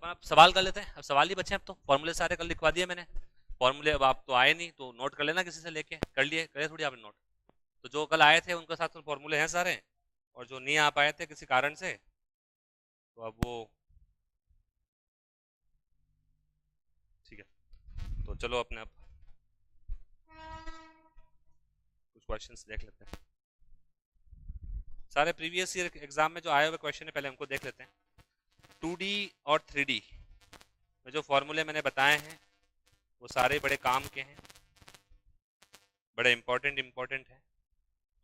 अपन सवाल कर लेते हैं। अब सवाल ही बचे, अब तो फॉर्मूले सारे कल लिखवा दिए मैंने। फॉर्मूले अब आप तो आए नहीं तो नोट कर लेना, किसी से लेके कर लिए करे थोड़ी आपने नोट। तो जो कल आए थे उनके साथ तो फॉर्मूले हैं सारे, और जो नहीं आ पाए थे किसी कारण से तो अब वो ठीक है। तो चलो अपने अब कुछ क्वेश्चंस देख लेते हैं। सारे प्रीवियस ईयर एग्जाम में जो आए हुए क्वेश्चन है पहले हमको देख लेते हैं। 2D और 3D में जो फॉर्मूले मैंने बताए हैं वो सारे बड़े काम के हैं, बड़े इंपॉर्टेंट हैं।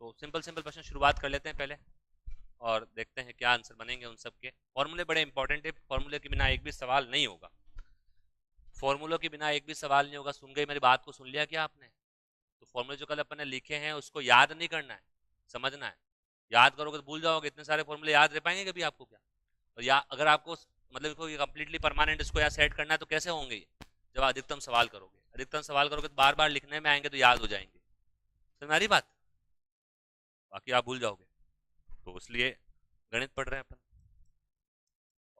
तो सिंपल सिंपल क्वेश्चन शुरुआत कर लेते हैं पहले, और देखते हैं क्या आंसर बनेंगे उन सब के। फॉर्मूले बड़े इंपॉर्टेंट है, फॉर्मूले के बिना एक भी सवाल नहीं होगा। फॉर्मूलों के बिना एक भी सवाल नहीं होगा। सुन गई मेरी बात को, सुन लिया क्या आपने? तो फॉर्मूले जो कल अपन ने लिखे हैं उसको याद नहीं करना है, समझना है। याद करोगे तो भूल जाओगे, इतने सारे फॉर्मूले याद रह पाएंगे कभी आपको क्या? और या अगर आपको मतलब इसको कंप्लीटली परमानेंट इसको यहाँ सेट करना है तो कैसे होंगे ये? जब अधिकतम सवाल करोगे, अधिकतम सवाल करोगे तो बार बार लिखने में आएंगे तो याद हो जाएंगे। तुम्हारी बात, बाकी आप भूल जाओगे। तो इसलिए गणित पढ़ रहे हैं अपन,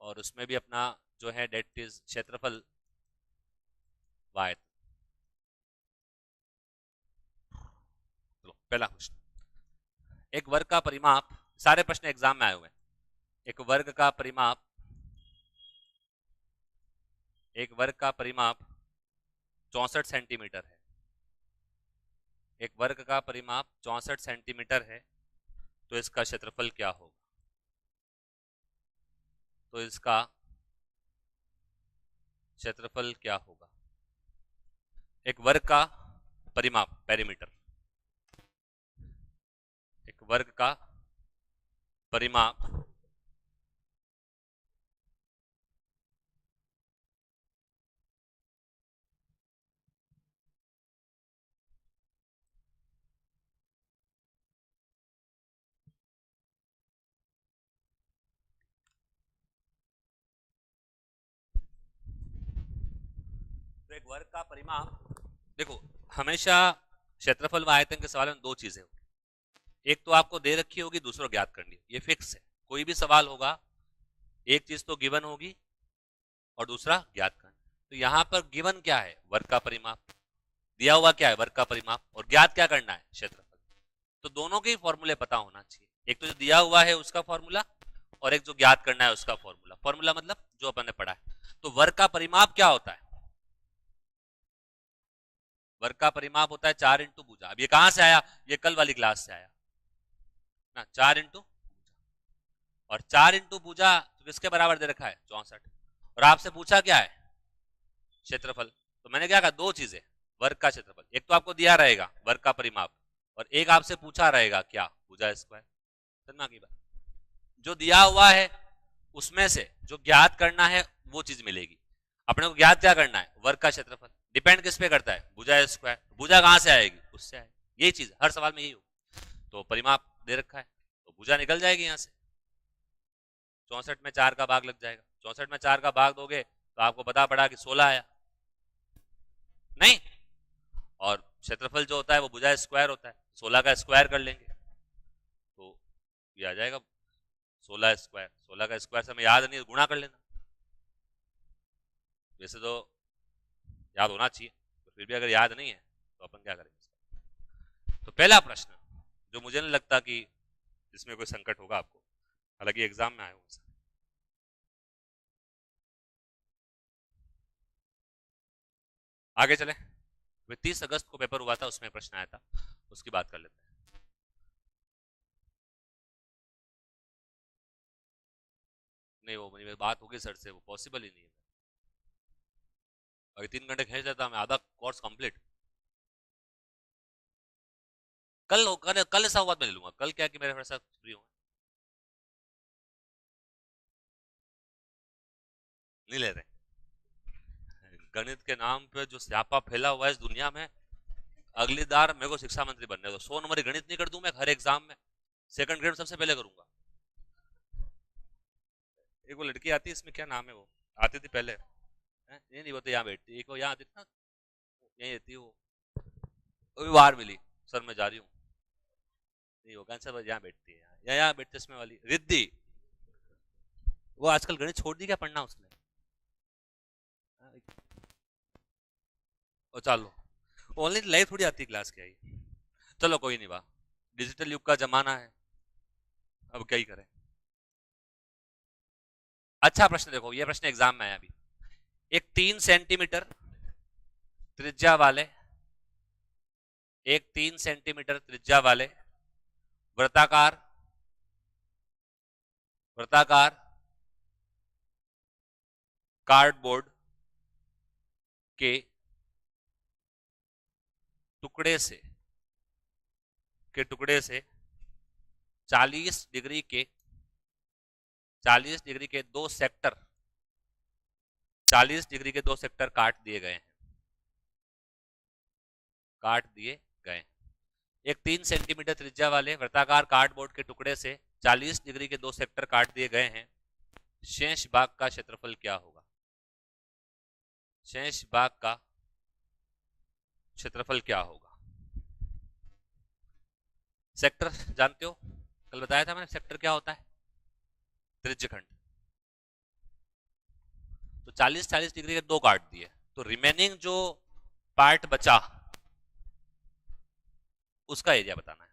और उसमें भी अपना जो है डेट इज क्षेत्रफल वायत। चलो पहला क्वेश्चन, एक वर्ग का परिमाप, सारे प्रश्न एग्जाम में आए हुए हैं। एक वर्ग का परिमाप, एक वर्ग का परिमाप 64 सेंटीमीटर है। एक वर्ग का परिमाप 64 सेंटीमीटर है, तो इसका क्षेत्रफल क्या होगा? तो इसका क्षेत्रफल क्या होगा? एक वर्ग का परिमाप, पेरीमीटर, एक वर्ग का परिमाप तो एक वर्ग का परिमाप, देखो हमेशा क्षेत्रफल व आयतन के सवाल में दो चीजें होगी। एक तो आपको दे रखी होगी, दूसरा ज्ञात करनी है, ये फिक्स है। कोई भी सवाल होगा एक चीज तो गिवन होगी और दूसरा ज्ञात करना। तो यहां पर गिवन क्या है? वर्ग का परिमाप। दिया हुआ क्या है? वर्ग का परिमाप। और ज्ञात क्या करना है? क्षेत्रफल। तो दोनों के ही फॉर्मूले पता होना चाहिए। एक तो जो दिया हुआ है उसका फॉर्मूला, और एक जो ज्ञात करना है उसका फॉर्मूला। फॉर्मूला मतलब जो अपन ने पढ़ा है। तो वर्ग का परिमाप क्या होता है? वर्ग का परिमाप होता है 4 इंटू भुजा। अब ये कहां से आया? ये कल वाली क्लास से आया ना, 4 इंटू, और 4 इंटू भुजा तो किसके बराबर दे रखा है? 64। और आपसे पूछा क्या है? क्षेत्रफल। तो मैंने क्या कहा? दो चीजें, वर्ग का क्षेत्रफल, एक तो आपको दिया रहेगा वर्ग का परिमाप, और एक आपसे पूछा रहेगा क्या? भुजा स्क्वायर। समझना की बात? जो दिया हुआ है उसमें से जो ज्ञात करना है वो चीज मिलेगी। अपने को ज्ञात क्या करना है? वर्ग का क्षेत्रफल। डिपेंड किस पे करता है? भुजा स्क्वायर। भुजा कहां से आएगी? उससे आएगी। यही चीज हर सवाल में यही हो। तो परिमाप दे रखा है तो भुजा निकल जाएगी यहां से। 64 में 4 का भाग लग जाएगा। 64 में 4 का भाग दोगे तो आपको पता पड़ा कि 16 आया नहीं। और क्षेत्रफल जो होता है वो भुजा स्क्वायर होता है, 16 का स्क्वायर कर लेंगे तो ये आ जाएगा 16 स्क्वायर। 16 का स्क्वायर से हमें याद नहीं, गुणा कर लेना। वैसे तो याद होना चाहिए, तो फिर भी अगर याद नहीं है तो अपन क्या करेंगे? तो पहला प्रश्न जो मुझे नहीं लगता कि इसमें कोई संकट होगा आपको, हालांकि एग्जाम में आए हो। आगे चले। 30 अगस्त को पेपर हुआ था, उसमें प्रश्न आया था, उसकी बात कर लेते हैं। नहीं वो मेरी बात होगी सर से, वो पॉसिबल ही नहीं है। अगर 3 घंटे खींच देता मैं आधा कोर्स कंप्लीट। कल ऐसा हुआ तो मैं ले लूंगा। कल क्या कि मेरे साथ फ्री हूँ, नहीं ले रहे। गणित के नाम पे जो स्यापा फैला हुआ है इस दुनिया में, अगली बार मेरे को शिक्षा मंत्री बनने दो, 100 नंबर गणित नहीं कर दूं मैं हर एग्जाम में, सेकंड ग्रेड सबसे पहले करूंगा। एक वो लड़की आती है, इसमें क्या नाम है, वो आती थी पहले, नहीं नहीं वो तो यहाँ बैठती, एक वो यहाँ आती थी ना, यही रहती है वो भी बाहर मिली। सर मैं जा रही हूँ। नहीं वो कैंसर यहाँ बैठती है, यहाँ बैठती इसमें वाली रिद्धि। वो आजकल गणित छोड़ दी क्या पढ़ना उसने? और चलो ऑनलाइन लाइव थोड़ी आती क्लास क्या है। चलो कोई नहीं बा, डिजिटल युग का जमाना है, अब क्या ही करें। अच्छा प्रश्न देखो, ये प्रश्न एग्जाम में आया अभी। एक 3 सेंटीमीटर त्रिज्या वाले, एक 3 सेंटीमीटर त्रिज्या वाले वृत्ताकार, वृत्ताकार कार्डबोर्ड के टुकड़े से, के टुकड़े से 40 डिग्री के, 40 डिग्री के दो सेक्टर, 40 डिग्री के दो सेक्टर काट दिए गए हैं, काट दिए गए। एक 3 सेंटीमीटर त्रिज्या वाले वृत्ताकार कार्डबोर्ड के टुकड़े से 40 डिग्री के दो सेक्टर काट दिए गए हैं। शेष भाग का क्षेत्रफल क्या होगा? शेष भाग का क्षेत्रफल क्या होगा? सेक्टर जानते हो, कल बताया था मैंने, सेक्टर क्या होता है? त्रिज्यखंड। तो 40-40 डिग्री के दो काट दिए, तो रिमेनिंग जो पार्ट बचा उसका एरिया बताना है।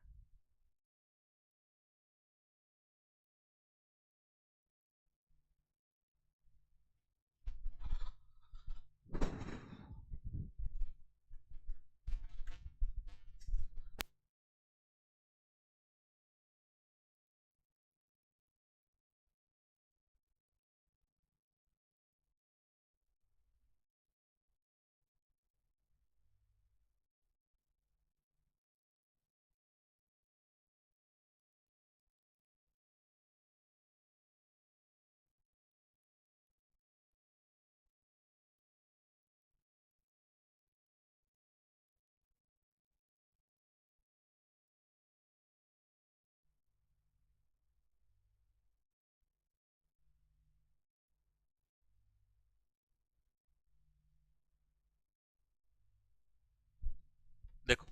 देखो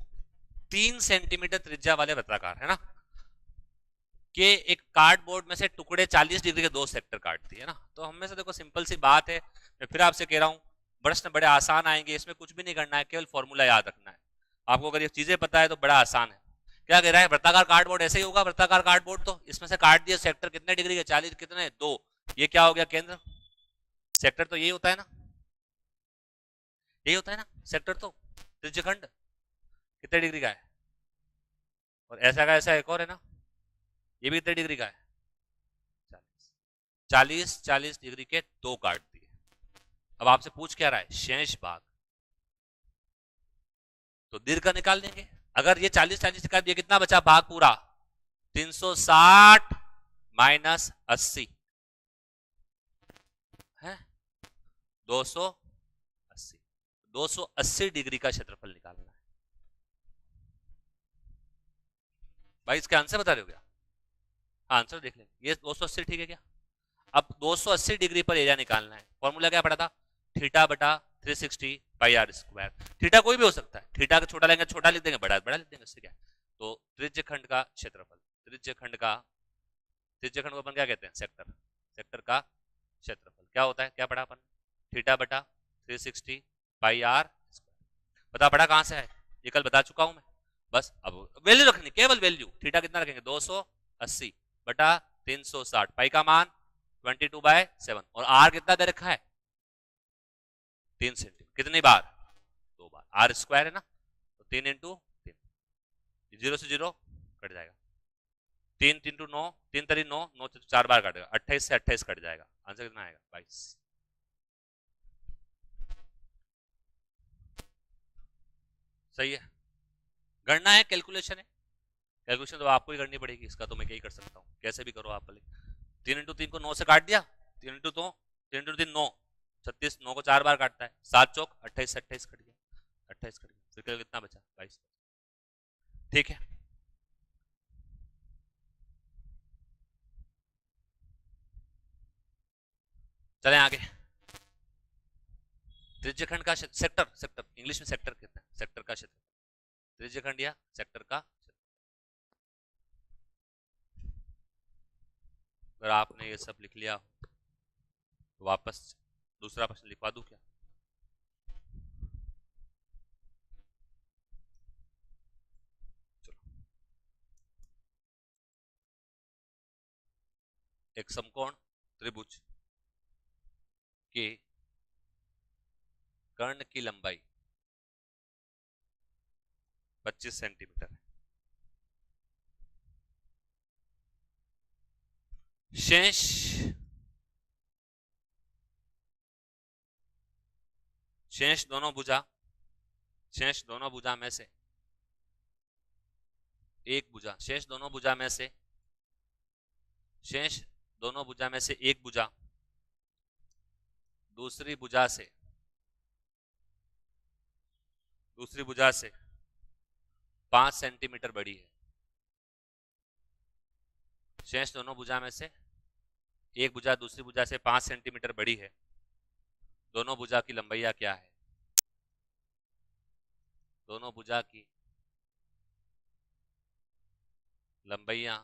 3 सेंटीमीटर त्रिज्या वाले वृत्ताकार है ना, कि एक कार्डबोर्ड में से टुकड़े 40 डिग्री के दो सेक्टर काट दिए ना, तो हम में से देखो सिंपल सी बात है, मैं फिर आपसे कह रहा हूं प्रश्न बड़े आसान आएंगे, इसमें कुछ भी नहीं करना है, केवल फॉर्मूला याद रखना है। आपको अगर ये चीजें पता है तो बड़ा आसान है। क्या कह रहा है? वृत्ताकार कार्डबोर्ड ऐसे ही होगा, वृत्ताकार कार्डबोर्ड तो इसमें से काट दिया सेक्टर कितने डिग्री के, 40 कितने, दो, ये क्या हो गया केंद्र। सेक्टर तो यही होता है ना, यही होता है ना सेक्टर तो, त्रिज्यखंड कितने डिग्री का है, और ऐसा का ऐसा एक और है ना, ये भी कितने डिग्री का है, 40 40 डिग्री के दो काट दिए। अब आपसे पूछ क्या रहा है? शेष भाग। तो दीर्घ निकाल देंगे। अगर ये 40 40 निकाल दिया, कितना बचा भाग पूरा? 360 माइनस 80 है 280। 280 डिग्री का क्षेत्रफल निकालना है। भाई इसका आंसर बता रहे हो क्या? आंसर देख लेंगे, ये 280 ठीक है क्या? अब 280 डिग्री पर एरिया निकालना है। फॉर्मूला क्या पड़ा था? थीटा बटा 360 पाई आर स्क्वायर। थीटा कोई भी हो सकता है, थीटा का छोटा लेंगे छोटा लिख देंगे, बड़ा बड़ा लिख देंगे, इससे क्या। तो त्रिज्यखंड का क्षेत्रफल, त्रिज्यखंड का, त्रिज्यखंड को अपन क्या कहते हैं? सेक्टर। सेक्टर का क्षेत्रफल क्या होता है, क्या पढ़ा अपन? थीटा बटा 360 पाई आर स्क्वायर। बता पढ़ा कहां से है? ये कल बता चुका हूं मैं। बस अब वैल्यू रखनी, केवल वैल्यू। थीटा कितना रखेंगे? 280 बटा 360, पाई का मान 22/7, और आर कितना दे रखा है? 3 सेंटीमीटर। कितनी बार? 2 बार। आर स्क्वायर है ना, तो 3 × 3, 0 से 0 कट जाएगा। 3 × 9, 3 × 9, 9 से 4 बार कटेगा, 28 से 28 कट जाएगा। आंसर कितना आएगा? 22। सही है। गणना है, कैलकुलेशन है, कैलकुलेशन तो आपको ही करनी पड़ेगी, इसका तो मैं क्या ही कर सकता हूँ, कैसे भी करो आप। 3 × 3 को 9 से काट दिया, 3 × 2, 3 × 3 9, 36, 9 को 4 बार काटता है, 7 चौक 28 से 28 कट गया, 28 कट गया, फिर कितना बचा? 22। ठीक है, चलें आगे। त्रिज्यखंड का सेक्टर, सेक्टर इंग्लिश में सेक्टर कहते हैं, सेक्टर का क्षेत्र, त्रिज्यखंड या सेक्टर का क्षेत्र। अगर आपने ये सब लिख लिया तो वापस दूसरा प्रश्न लिखवा दूं क्या? एक समकोण त्रिभुज के कर्ण की लंबाई 25 सेंटीमीटर है। शेष शेष दोनों भुजा में से एक भुजा शेष दोनों भुजा में से एक भुजा दूसरी भुजा से 5 सेंटीमीटर बड़ी है। शेष दोनों भुजा में से एक भुजा दूसरी भुजा से 5 सेंटीमीटर बड़ी है। दोनों भुजा की लंबाइयां क्या है? दोनों भुजा की लंबाइयां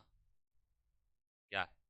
क्या है?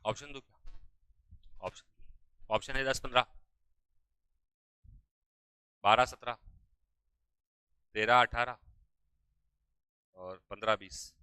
ऑप्शन दो क्या? ऑप्शन है 10 15 12 17 13 18 और 15 20।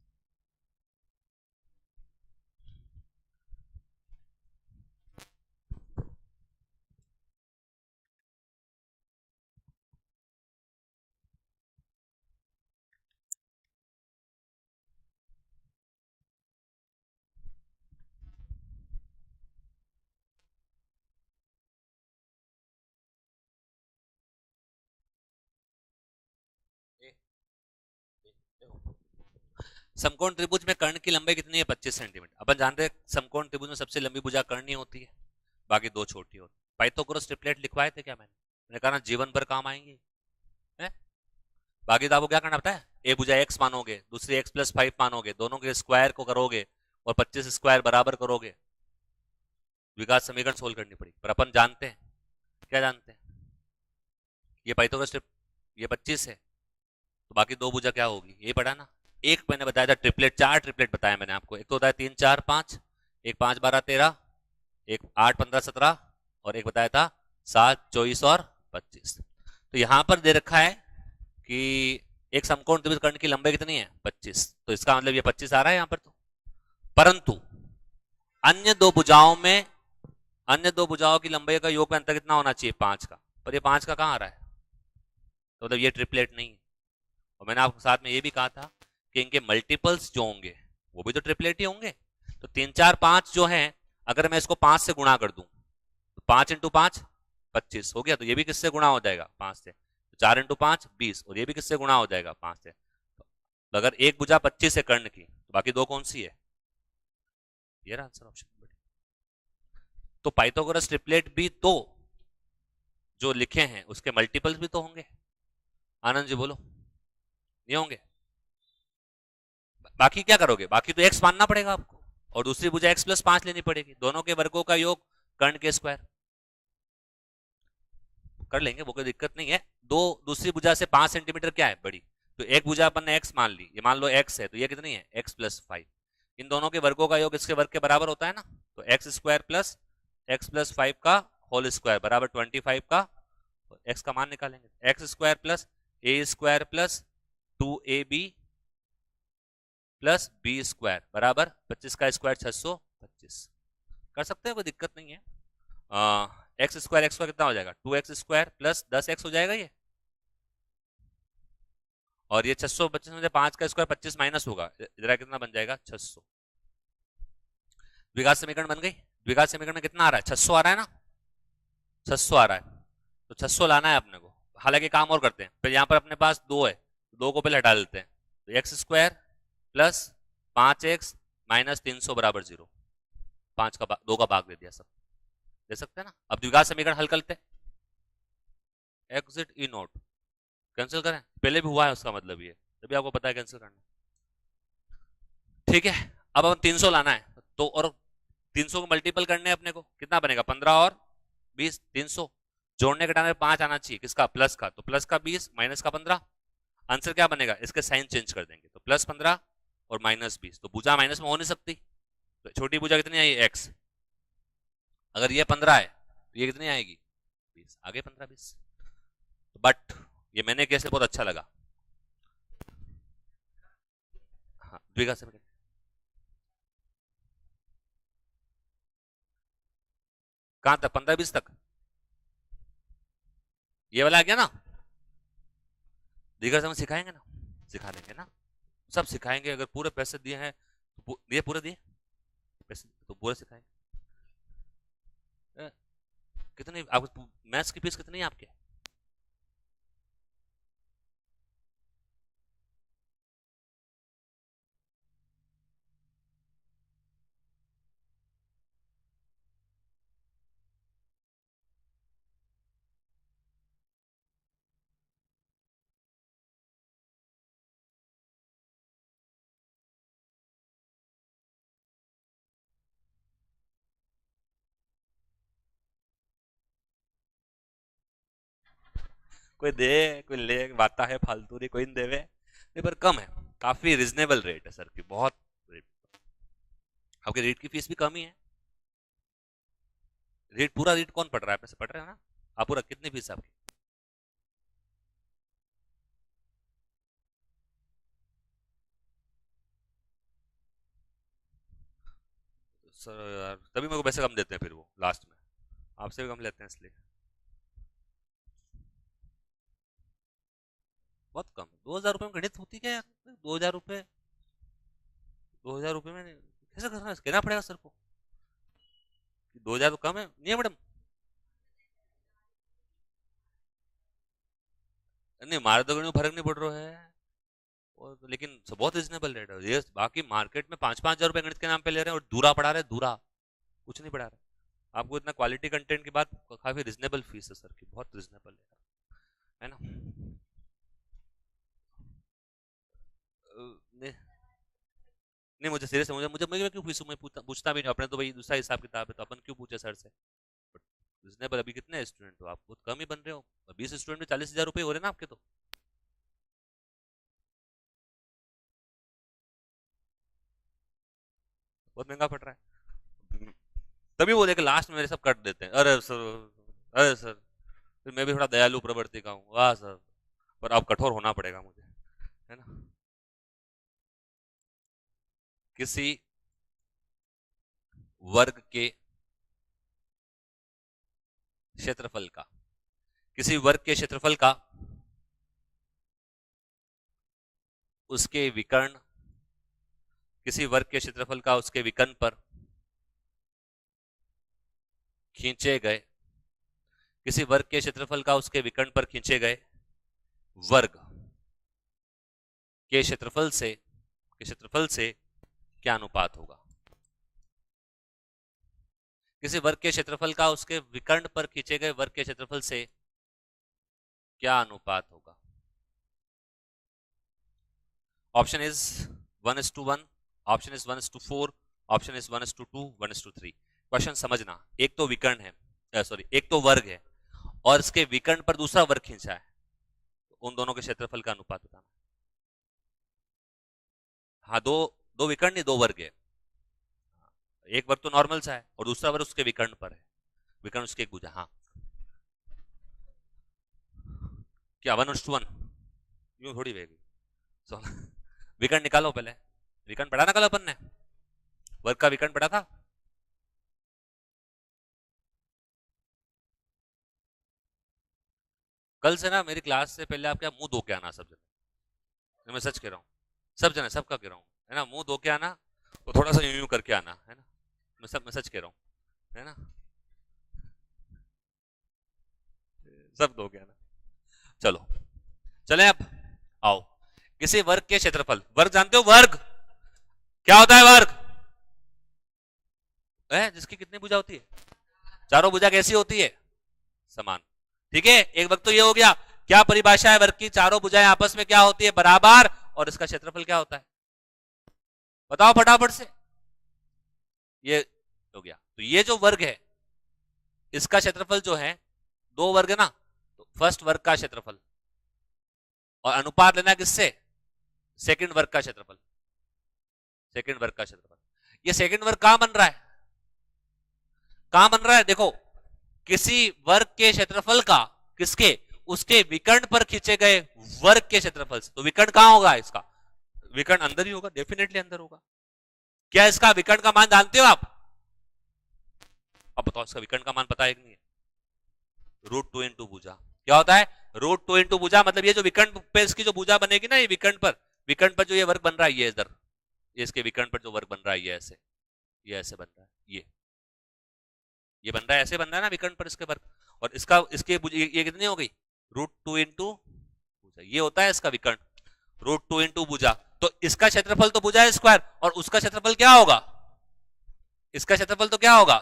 समकोण त्रिभुज में कर्ण की लंबाई कितनी है? 25 सेंटीमीटर। अपन जानते हैं समकोण त्रिभुज में सबसे लंबी भुजा कर्ण ही होती है, बाकी दो छोटी होती है। पाइथागोरस ट्रिपलेट लिखवाए थे क्या मैंने कहा ना, जीवन भर काम आएंगे है? बाकी तो आपको क्या करना पता है, एक भुजा x मानोगे, दूसरी x+5 मानोगे, दोनों के स्क्वायर को करोगे और 25 स्क्वायर बराबर करोगे, द्विघात समीकरण सोल्व करनी पड़ेगी। पर अपन जानते हैं, क्या जानते हैं, ये पाइथागोरस ये 25 है तो बाकी दो भुजा क्या होगी, ये पढ़ा ना। एक मैंने बताया था ट्रिपलेट, 4 ट्रिपलेट बताया मैंने आपको। एक तो होता है 3 4 5, एक 5 12 13, एक 8 15 17 और एक बताया था 7 24 और 25। तो यहां पर दे रखा है कि एक समकोण त्रिभुज कर्ण की लंबाई कितनी है? 25। तो इसका मतलब ये 25 आ रहा है यहां पर। तो परंतु अन्य दो भुजाओं की लंबाई का योग में अंतर कितना होना चाहिए? 5 का। पर ये 5 का कहां आ रहा है? तो मतलब ये ट्रिपलेट नहीं है। और मैंने आपको साथ में ये भी कहा था कि इनके मल्टीपल्स जो होंगे वो भी तो ट्रिपलेट ही होंगे। तो 3 4 5 जो है, अगर मैं इसको 5 से गुणा कर दूं तो 5 × 5 25 हो गया। तो ये भी किससे गुणा हो जाएगा? 5 से। तो 4 × 5 20 और ये भी किससे गुणा हो जाएगा? 5 से। तो अगर एक भुजा 25 है कर्ण की, तो बाकी दो कौन सी है? ये रहा आंसर, ऑप्शन। तो पाइथागोरस ट्रिपलेट भी तो जो लिखे हैं उसके मल्टीपल्स भी तो होंगे। आनंद जी बोलो, नहीं होंगे? बाकी क्या करोगे? बाकी तो x मानना पड़ेगा आपको और दूसरी भुजा x+5 लेनी पड़ेगी, दोनों के वर्गों का योग कर्ण के स्क्वायर कर लेंगे, वो कोई दिक्कत नहीं है। दूसरी भुजा से 5 सेंटीमीटर क्या है? बड़ी। तो एक भुजा अपन ने x मान ली, ये मान लो x है, तो ये कितनी है? x+5। इन दोनों के वर्गों का योग इसके वर्ग के बराबर होता है ना। तो x² प्लस x+5 का होल स्क्वायर बराबर 25 का, x का मान निकालेंगे, x² plus a² plus 2ab plus b² बराबर 25 का स्क्वायर 625। कर सकते हैं, कोई दिक्कत नहीं है। x² x का कितना हो जाएगा? 2x² प्लस 10x हो जाएगा ये, और ये 625 में से 5 का स्क्वायर 25 माइनस होगा, जरा कितना बन जाएगा? 600। द्विघात समीकरण बन गई। द्विघात समीकरण में कितना आ रहा है? 600 आ रहा है ना, 600 आ रहा है। तो 600 लाना है अपने को। हालांकि काम और करते हैं, फिर यहाँ पर अपने पास 2 है, 2 को पहले हटा देते हैं। तो x² प्लस 5x माइनस 300 बराबर 0। 2 का भाग दे दिया सब, दे सकते हैं ना। अब द्विघात समीकरण हल करते हैं। एग्जिट ई नोट कैंसिल करें, पहले भी हुआ है उसका मतलब ये, तभी आपको पता है कैंसिल करना। ठीक है, अब हम 300 लाना है तो, और 300 को मल्टीपल करने अपने को, कितना बनेगा 15 और 20, 300 जोड़ने के टाइम में 5 आना चाहिए, किसका प्लस का, तो प्लस का 20 माइनस का 15, आंसर क्या बनेगा, इसके साइन चेंज कर देंगे तो +15 और -20, तो भुजा माइनस में हो नहीं सकती, तो छोटी भुजा कितनी आई x, अगर ये 15 है तो ये कितनी आएगी 20, आगे 15 20। बट ये मैंने कैसे बहुत अच्छा लगा, हाँ द्विघात से कहां तक 15 20 तक, ये वाला आ गया ना, द्विघात से सिखाएंगे ना, सिखा देंगे ना, सब सिखाएंगे, अगर पूरे पैसे दिए हैं तो ये पूरे दिए पैसे तो पूरे सिखाएंगे। कितनी आपको मैथ्स की फीस कितनी है आपके, कोई दे कोई ले, बाता है फालतू दी, कोई नहीं देवे नहीं, पर कम है, काफी रिजनेबल रेट है सर की, बहुत रेट, आपके रेट की फीस भी कम ही है, रेट पूरा रेट कौन पढ़ रहा है, पैसे पढ़ रहे हैं ना आप, पूरा कितनी फीस है आपकी, सर यार तभी मेरे को पैसे कम देते हैं फिर वो लास्ट में, आपसे भी कम लेते हैं इसलिए, बहुत कम, 2000 रुपये में गणित होती क्या यार, 2000 रुपये, 2000 रुपये में कैसे करना है, कहना पड़ेगा सर को कि 2000 तो कम है, नहीं है मैडम, नहीं मारे तो गणित में फर्क नहीं पड़ रहा है, और तो लेकिन बहुत रिजनेबल रेट है ये, बाकी मार्केट में 5-5 हजार रुपए गणित के नाम पे ले रहे हैं, और दूरा पढ़ा रहे हैं, दूरा कुछ नहीं पढ़ा रहे, आपको इतना क्वालिटी कंटेंट की बात, काफी रिजनेबल फीस है सर की, बहुत रिजनेबल है ना, नहीं, नहीं मुझे सीरियस, मुझे मुझे मैं क्यों पूछूं, मैं पूछता भी नहीं, अपने तो भाई दूसरा हिसाब किताब है, तो अपन क्यों पूछे सर से, रिजनेबल, अभी कितने स्टूडेंट हो आप, बहुत कम ही बन रहे हो, 20 स्टूडेंट में 40,000 रुपये हो रहे हैं ना आपके तो, बहुत महंगा पड़ रहा है, तभी वो देख लास्ट में मेरे सब कट देते हैं, अरे सर, अरे सर, फिर मैं भी थोड़ा दयालु प्रवृत्ति का हूँ, वाह सर, पर अब कठोर होना पड़ेगा मुझे, है ना, किसी वर्ग के क्षेत्रफल का, किसी वर्ग के क्षेत्रफल का उसके विकर्ण, किसी वर्ग के क्षेत्रफल का उसके विकर्ण पर खींचे गए, किसी वर्ग के क्षेत्रफल का उसके विकर्ण पर खींचे गए वर्ग के क्षेत्रफल से क्या अनुपात होगा, किसी वर्ग के क्षेत्रफल का उसके विकर्ण पर खींचे गए वर्ग के क्षेत्रफल से क्या अनुपात होगा, option is 1:1, option is 1:4, option is 1:2, 1:3। Question समझना, एक तो विकर्ण है, सॉरी एक तो वर्ग है और इसके विकर्ण पर दूसरा वर्ग खींचा है, तो उन दोनों के क्षेत्रफल का अनुपात बताना, हाँ दो, दो विकर्ण नहीं दो वर्ग है, एक वर्ग तो नॉर्मल सा है और दूसरा वर्ग उसके विकर्ण पर है, विकर्ण उसके एक भुजा, हाँ क्या 1:1, यूं थोड़ी रहेगी, विकर्ण निकालो पहले, विकर्ण पढ़ा ना कल अपन ने, वर्ग का विकर्ण पढ़ा था, कल से ना मेरी क्लास से पहले आप क्या मुंह धो के आना सब जने, मैं सच कह रहा हूँ, सब जने सबका कह रहा हूँ, है ना, मुंह धो के आना और थोड़ा सा यूं यूं करके आना, है ना, मैं सच कह रहा हूँ, है ना, सब धो के आना, चलो चले अब आओ, किसी वर्ग के क्षेत्रफल, वर्ग जानते हो वर्ग क्या होता है, वर्ग है जिसकी कितनी भुजा होती है, चारों भुजा कैसी होती है, समान, ठीक है, एक वक्त तो ये हो गया। क्या परिभाषा है वर्ग की? चारों भुजाएं आपस में क्या होती है? बराबर। और इसका क्षेत्रफल क्या होता है? बताओ फटाफट से। ये हो गया। तो ये जो वर्ग है इसका क्षेत्रफल जो है, दो वर्ग है ना, तो फर्स्ट वर्ग का क्षेत्रफल और अनुपात लेना किससे? सेकंड वर्ग का क्षेत्रफल। सेकंड वर्ग का क्षेत्रफल। ये सेकंड वर्ग कहां बन रहा है? कहां बन रहा है? देखो, किसी वर्ग के क्षेत्रफल का किसके? उसके विकर्ण पर खींचे गए वर्ग के क्षेत्रफल से। तो विकर्ण कहां होगा इसका? विकर्ण अंदर ही होगा, डेफिनेटली अंदर होगा। क्या इसका विकर्ण का मान जानते हो आप? अब बताओ इसका विकर्ण का मान पता है कि नहीं है? √2 भुजा। क्या होता है? √2 भुजा। मतलब ये जो विकर्ण पे इसकी जो भुजा बनेगी ना, ये विकर्ण पर जो ये वर्ग बन रहा है, ये इधर, ये इसके विकर्ण पर जो वर्ग बन रहा है, ये ऐसे बन रहा है, ये बन रहा है, ऐसे बन रहा है ना विकर्ण पर इसके वर्ग। और इसका इसके ये कितनी हो गई? √2 भुजा। ये होता है इसका विकर्ण, √2 भुजा। तो इसका क्षेत्रफल तो भुजा स्क्वायर, और उसका क्षेत्रफल क्या होगा? इसका क्षेत्रफल तो क्या होगा?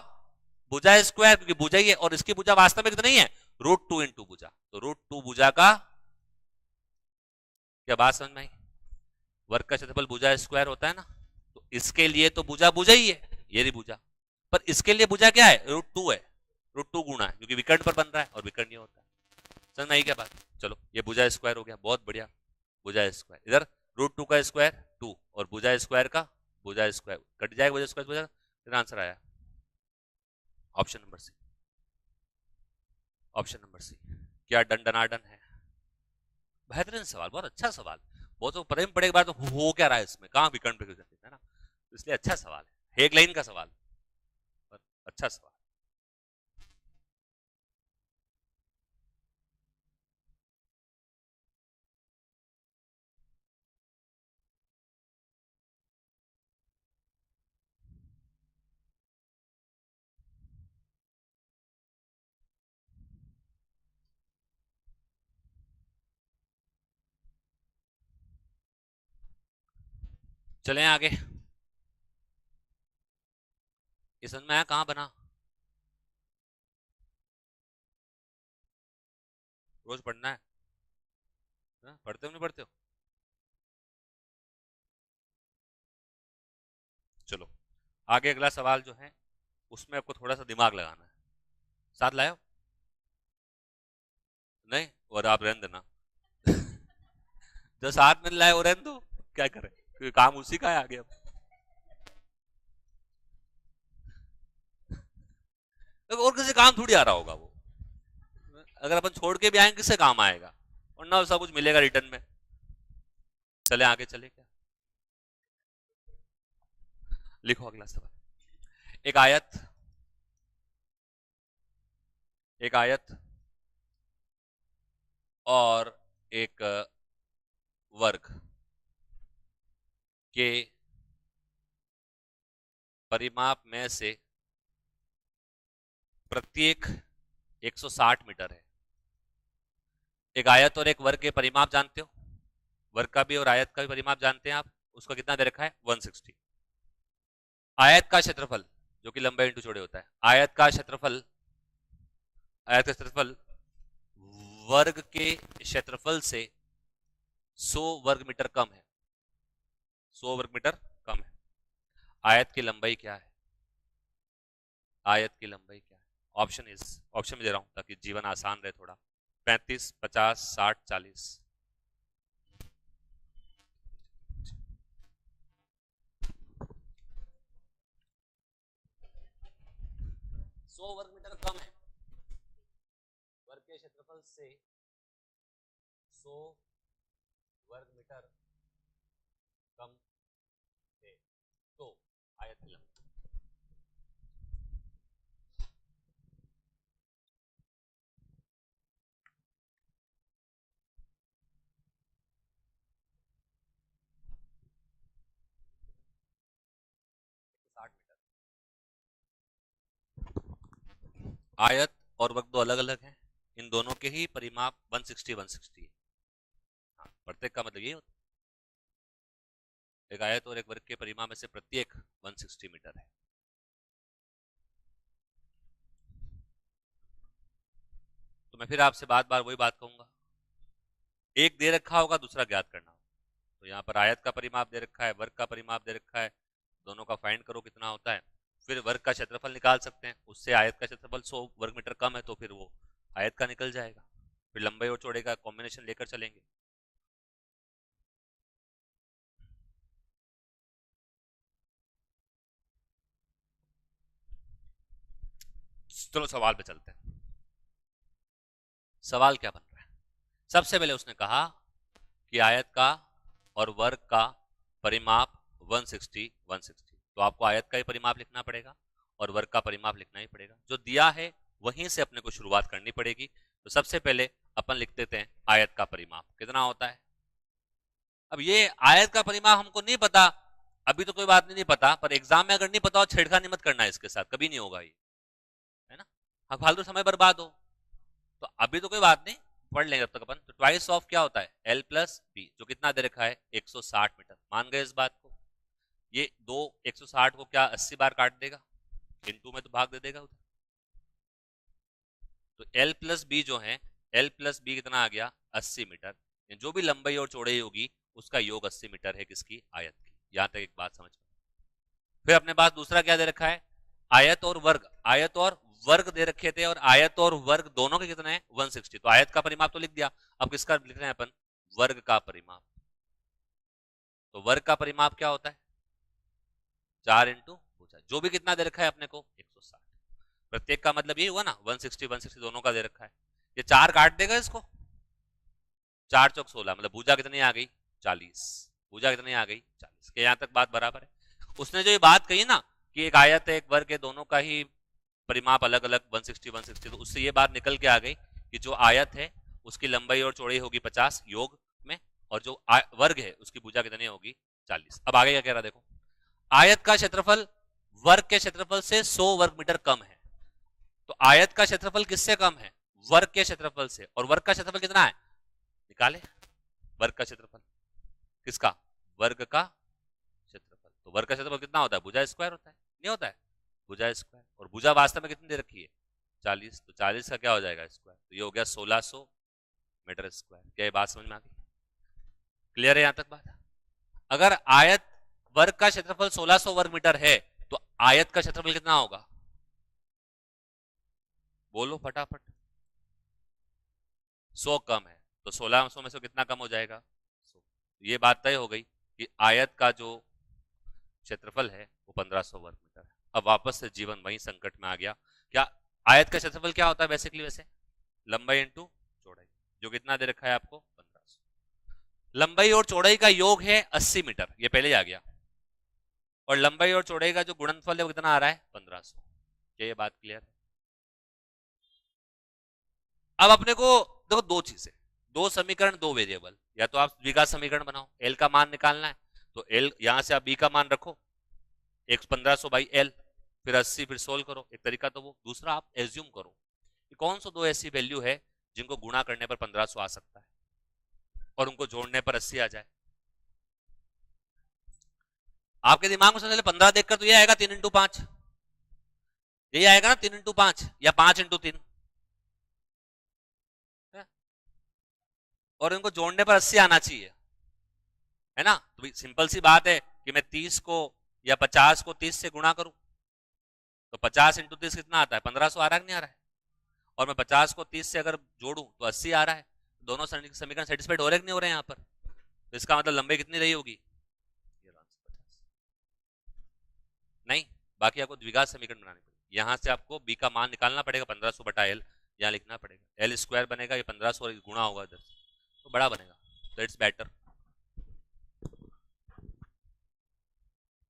भुजा स्क्वायर, क्योंकि भुजा ही है। और इसकी भुजा वास्तव में कितनी है? √2 भुजा। तो √2 भुजा का, क्या बात समझ में आई? वर्ग का क्षेत्रफल भुजा स्क्वायर होता है ना, तो इसके लिए तो भुजा भुजा ही है, ये रही भुजा। पर इसके लिए भुजा क्या है? √2 है, √2 गुणा है, क्योंकि विकर्ण पर बन रहा है और विकर्ण ये होता है। समझ में आई क्या बात? चलो, ये भुजा स्क्वायर हो गया, बहुत बढ़िया। भुजा स्क्वायर इधर, √2 का स्क्वायर 2, और भुजा स्क्वायर का भुजा स्क्वायर कट जाएगा, भुजा स्क्वायर भुजा, फिर आंसर आया option number C. Option number C. क्या डन है? बेहतरीन सवाल, बहुत अच्छा सवाल। बहुत तो पढ़े के बाद तो हो क्या रहा है इसमें, कहाँ विकर्ण पे है ना, तो इसलिए अच्छा सवाल है, एक लाइन का सवाल, पर अच्छा सवाल। चलें आगे। ये समझ में आया कहाँ बना? रोज पढ़ना है ना? पढ़ते हो नहीं पढ़ते हो? चलो आगे, अगला सवाल जो है उसमें आपको थोड़ा सा दिमाग लगाना है। साथ लाओ? नहीं, और आप रहने देना। जो साथ में लाए वो रहने दो, क्या करें, क्योंकि काम उसी का है आगे अब। तो और किसी काम थोड़ी आ रहा होगा वो, अगर अपन छोड़ के भी आएंगे किससे काम आएगा, और ना सब कुछ मिलेगा रिटर्न में। चले आगे, चले क्या? लिखो अगला सवाल। एक आयत, एक आयत और एक वर्ग के परिमाप में से प्रत्येक 160 मीटर है। एक आयत और एक वर्ग के परिमाप जानते हो? वर्ग का भी और आयत का भी परिमाप जानते हैं आप? उसका कितना दे रखा है? 160। आयत का क्षेत्रफल, जो कि लंबाई इंटू चौड़े होता है, आयत का क्षेत्रफल, आयत का क्षेत्रफल वर्ग के क्षेत्रफल से 100 वर्ग मीटर कम है। 100 वर्ग मीटर कम है। आयत की लंबाई क्या है? आयत की लंबाई क्या है? ऑप्शन में दे रहा हूं ताकि जीवन आसान रहे थोड़ा। 35, 50, 60, 40। 100 वर्ग मीटर कम है, वर्ग के क्षेत्रफल से 100 वर्ग मीटर कम है, तो आयत की लंबाई। आयत और वर्ग दो अलग अलग हैं, इन दोनों के ही परिमाप 160 है। हाँ, प्रत्येक का मतलब ये होता है, एक आयत और एक वर्ग के परिमाप में से प्रत्येक 160 मीटर है। तो मैं फिर आपसे बार बार वही बात कहूंगा, एक दे रखा होगा, दूसरा ज्ञात करना होगा। तो यहाँ पर आयत का परिमाप दे रखा है, वर्ग का परिमाप दे रखा है, दोनों का फाइंड करो कितना होता है, फिर वर्ग का क्षेत्रफल निकाल सकते हैं, उससे आयत का क्षेत्रफल 100 वर्ग मीटर कम है तो फिर वो आयत का निकल जाएगा, फिर लंबाई और चौड़ाई का कॉम्बिनेशन लेकर चलेंगे। चलो सवाल पे चलते हैं। सवाल क्या बन रहा है? सबसे पहले उसने कहा कि आयत का और वर्ग का परिमाप 160 160, तो आपको आयत का ही परिमाप लिखना पड़ेगा और वर्ग का परिमाप लिखना ही पड़ेगा, जो दिया है वहीं से अपने को शुरुआत करनी पड़ेगी। तो सबसे पहले अपन लिख देते हैं आयत का परिमाप कितना होता है। अब ये आयत का परिमाप हमको नहीं पता, अभी तो कोई बात नहीं पता, पर एग्जाम में अगर नहीं पता हो छेड़खानी मत करना है इसके साथ, कभी नहीं होगा ये, है ना, हाँ फालतू समय बर्बाद हो। तो अभी तो कोई बात नहीं, पढ़ लेंगे तब तक अपन। तो ट्वाइस ऑफ क्या होता है, एल प्लस बी, जो कितना दे रखा है 160 मीटर, मान गए इस बात को। ये दो 160 को क्या 80 बार काट देगा, इनटू में तो भाग दे देगा उधर। तो एल प्लस बी जो है, एल प्लस बी कितना आ गया 80 मीटर, जो भी लंबाई और चौड़ाई होगी उसका योग 80 मीटर है किसकी, आयत की। यहां तक एक बात समझ में। फिर अपने पास दूसरा क्या दे रखा है, आयत और वर्ग, आयत और वर्ग दे रखे थे, और आयत और वर्ग दोनों के कितने हैं 160, तो आयत का परिमाप तो लिख दिया, अब किसका लिख रहे हैं अपन, वर्ग का परिमाप। तो वर्ग का परिमाप क्या होता है 4 इंटू भुजा, जो भी कितना दे रखा है अपने को 160, प्रत्येक का मतलब ये हुआ ना 160 160 दोनों का दे रखा है, ये 4 काट देगा इसको, 4 चौक 16, मतलब भुजा कितनी आ गई 40, भुजा कितनी आ गई 40, के यहां तक बात बराबर है। उसने जो ये बात कही ना कि एक आयत है एक वर्ग है, दोनों का ही परिमाप अलग अलग 160 160, तो उससे ये बात निकल के आ गई कि जो आयत है उसकी लंबाई और चौड़ाई होगी 50 योग में, और जो वर्ग है उसकी भुजा कितनी होगी 40। अब आगे क्या कह रहा देखो, आयत का क्षेत्रफल वर्ग के क्षेत्रफल से 100 वर्ग मीटर कम है, तो आयत का क्षेत्रफल किससे कम है, वर्ग के क्षेत्रफल से, और वर्ग का क्षेत्रफल कितना है निकाले, वर्ग का क्षेत्रफल किसका, वर्ग का क्षेत्रफल, तो वर्ग का क्षेत्रफल कितना होता है, भुजा स्क्वायर होता है, नहीं होता है भुजा स्क्वायर, और भुजा वास्तव में कितनी दे रखी है 40, तो 40 का क्या हो जाएगा स्क्वायर, तो ये हो गया 1600 मीटर स्क्वायर। क्या ये बात समझ में आ गई, क्लियर है यहां तक बात। अगर आयत वर्ग का क्षेत्रफल 1600 वर्ग मीटर है तो आयत का क्षेत्रफल कितना होगा, बोलो फटाफट, 100 कम है, तो 1600 में से कितना कम हो जाएगा 100, ये बात तय हो गई कि आयत का जो क्षेत्रफल है वो 1500 वर्ग मीटर है। अब वापस से जीवन वही संकट में आ गया, क्या आयत का क्षेत्रफल क्या होता है बेसिकली, वैसे लंबाई इंटू चौड़ाई, जो कितना दे रखा है आपको 1500, लंबाई और चौड़ाई का योग है 80 मीटर, ये पहले ही आ गया, और लंबाई और चौड़ाई का जो गुणनफल है वो कितना आ रहा है 1500। क्या ये बात क्लियर है? अब अपने को देखो दो चीजें, दो समीकरण दो वेरिएबल, या तो आप द्विघात समीकरण बनाओ, एल का मान निकालना है तो एल यहां से आप बी का मान रखो, एक 1500 बाई एल, फिर 80, फिर सोल्व करो, एक तरीका तो वो। दूसरा आप एज्यूम करो कि कौन सा दो ऐसी वैल्यू है जिनको गुणा करने पर 1500 आ सकता है और उनको जोड़ने पर 80 आ जाए। आपके दिमाग में सबसे पहले 15 देखकर तो ये आएगा 3 इंटू 5, यही आएगा ना 3 इंटू 5 या 5 इंटू 3, और इनको जोड़ने पर 80 आना चाहिए, है ना। तो सिंपल सी बात है कि मैं 30 को या 50 को 30 से गुणा करूं तो 50 इंटू 30 कितना आता है 1500 आ रहा है, नहीं आ रहा है, और मैं 50 को 30 से अगर जोड़ूं तो 80 आ रहा है, दोनों समीकरण सेटिस्फाइड हो रहे कि नहीं हो रहे हैं यहाँ पर, तो इसका मतलब लंबाई कितनी रही होगी, नहीं, बाकी आपको द्विघात समीकरण बनाने पड़ेगा, यहां से आपको बी का मान निकालना पड़ेगा 1500 बटा एल, यहाँ लिखना पड़ेगा, एल स्क्वायर बनेगा, ये 1500 गुणा होगा इधर तो बड़ा बनेगा, तो इट्स बेटर।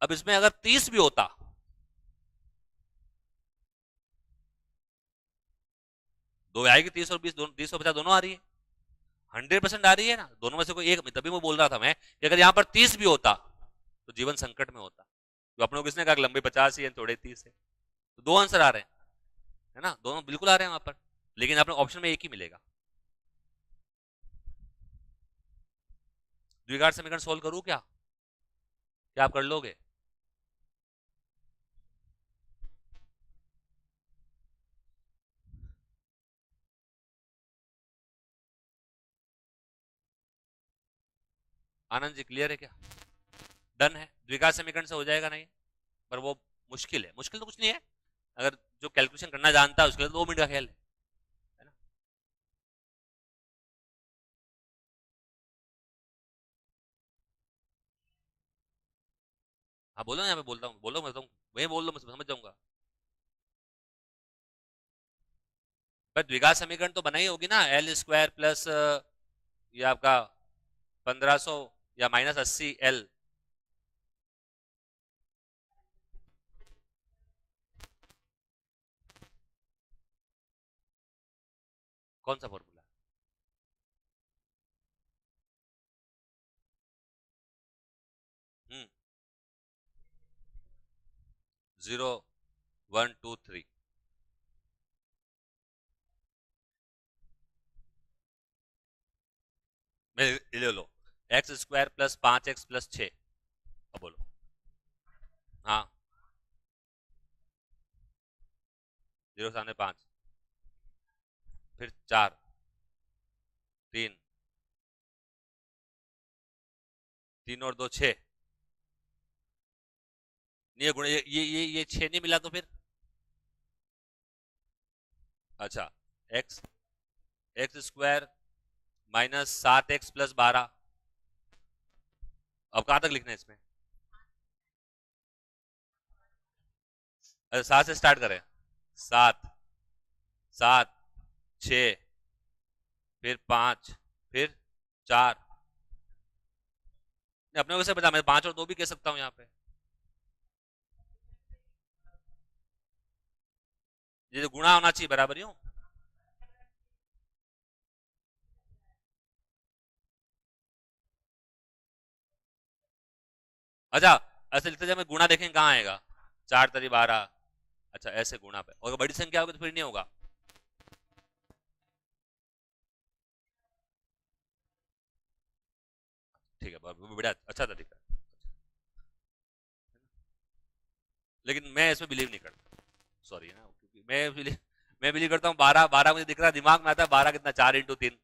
अब इसमें अगर 30 भी होता, दो आएगी 30 और 20, 30 और 50 दोनों आ रही है, 100% आ रही है ना, दोनों में से कोई एक, तभी मैं बोल रहा था मैं कि अगर यहां पर 30 भी होता तो जीवन संकट में होता। तो अपने को किसने कहा लंबी 50 ही है थोड़े 30 है, तो दो आंसर आ रहे हैं, है ना, दोनों बिल्कुल आ रहे हैं वहां पर, लेकिन अपने ऑप्शन में एक ही मिलेगा। द्विघात समीकरण सोल्व करूं क्या, क्या आप कर लोगे? आनंद जी क्लियर है क्या? डन है, द्विघात समीकरण से हो जाएगा नहीं, पर वो मुश्किल है। मुश्किल तो कुछ नहीं है, अगर जो कैलकुलेशन करना जानता है उसके लिए 2 मिनट का खेल है ना। हाँ बोलो ना, यहाँ पे बोलता हूँ, बोलो, मैं बताऊँ, मैं बोल दो, मैं समझ जाऊंगा। पर द्विघात समीकरण तो बनाई होगी ना, एल स्क्वायर प्लस ये आपका 1500 या -80 L। कौन सा फॉर्मूला? 0 1 2 3। ले लो, x² प्लस 5x प्लस 6। अब बोलो। हाँ, 0 सामने 5, फिर 4, 3, 3 और 2 6। ये गुण, ये 6 नहीं मिला तो फिर? अच्छा, x x² -7x प्लस 12। अब कहां तक लिखना है इसमें? अच्छा, 7 से स्टार्ट करें। 7, 7, 6, फिर 5, फिर 4। अपने को से बता, मैं 5 और 2 भी कह सकता हूं यहाँ पे। ये जो गुणा होना चाहिए बराबर यूं। अच्छा, ऐसे लिखते जब मैं गुणा देखेंगे कहाँ आएगा? 4 × 12। अच्छा, ऐसे गुणा पे, और बड़ी संख्या होगी तो फिर नहीं होगा। ठीक है, बड़ा अच्छा तरीका है। लेकिन मैं इसमें बिलीव नहीं करता, सॉरी है ना, क्योंकि मैं बिलीव करता हूँ 12, 12 मुझे दिख रहा है, दिमाग में आता है 12 कितना, 4 × 3।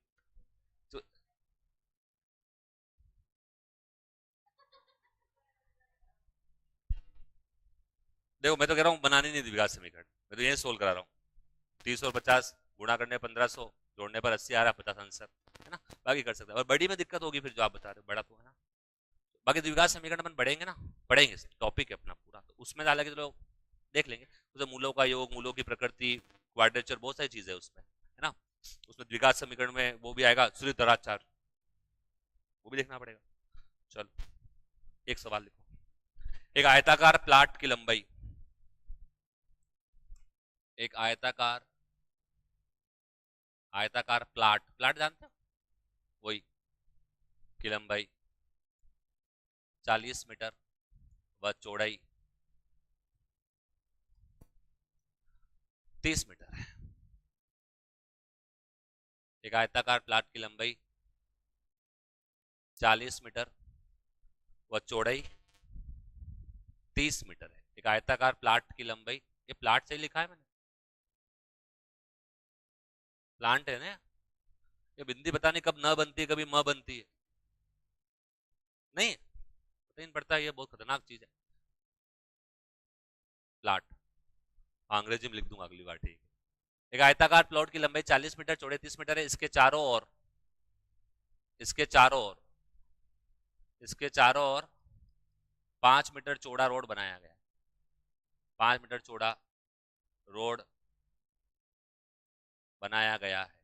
तो देखो, मैं तो कह रहा हूँ बनानी नहीं द्विघात समीकरण, मैं तो यही सोल्व करा रहा हूँ। 30 और 50 गुणा करने 1500, जोड़ने पर 80 आ रहा, 50 आंसर है ना। बाकी कर सकते हैं, और बड़ी में दिक्कत होगी फिर, जो आप बता रहे हो बड़ा तो है ना। बाकी द्विघात समीकरण अपन पढ़ेंगे ना, पढ़ेंगे, टॉपिक है अपना पूरा, तो उसमें हालांकि चलो देख लेंगे। तो मूलों का योग, मूलों की प्रकृति, क्वाड्रेचर, बहुत सारी चीजें उसमें है ना। उसमें द्विघात समीकरण में वो भी आएगा, सूर्यधराचार, वो भी देखना पड़ेगा। चलो, एक सवाल लिखो। एक आयताकार प्लाट की लंबाई, एक आयताकार, आयताकार प्लाट, प्लाट जानते हो, वही, की लंबाई 40 मीटर व चौड़ाई 30 मीटर है। एक आयताकार प्लाट की लंबाई 40 मीटर व चौड़ाई 30 मीटर है। एक आयताकार प्लाट की लंबाई, ये प्लाट से ही लिखा है मैंने, प्लांट है ना। ये बिंदी पता नहीं कब न बनती है, कभी म बनती है, नहीं पता नहीं पड़ता, ये बहुत खतरनाक चीज है प्लाट। अंग्रेजी में लिख दूंगा अगली बार, ठीक है। एक आयताकार प्लॉट की लंबाई 40 मीटर, चौड़ाई 30 मीटर है। इसके चारों ओर, इसके चारों ओर, इसके चारों ओर 5 मीटर चौड़ा रोड बनाया गया है। 5 मीटर चौड़ा रोड बनाया गया है,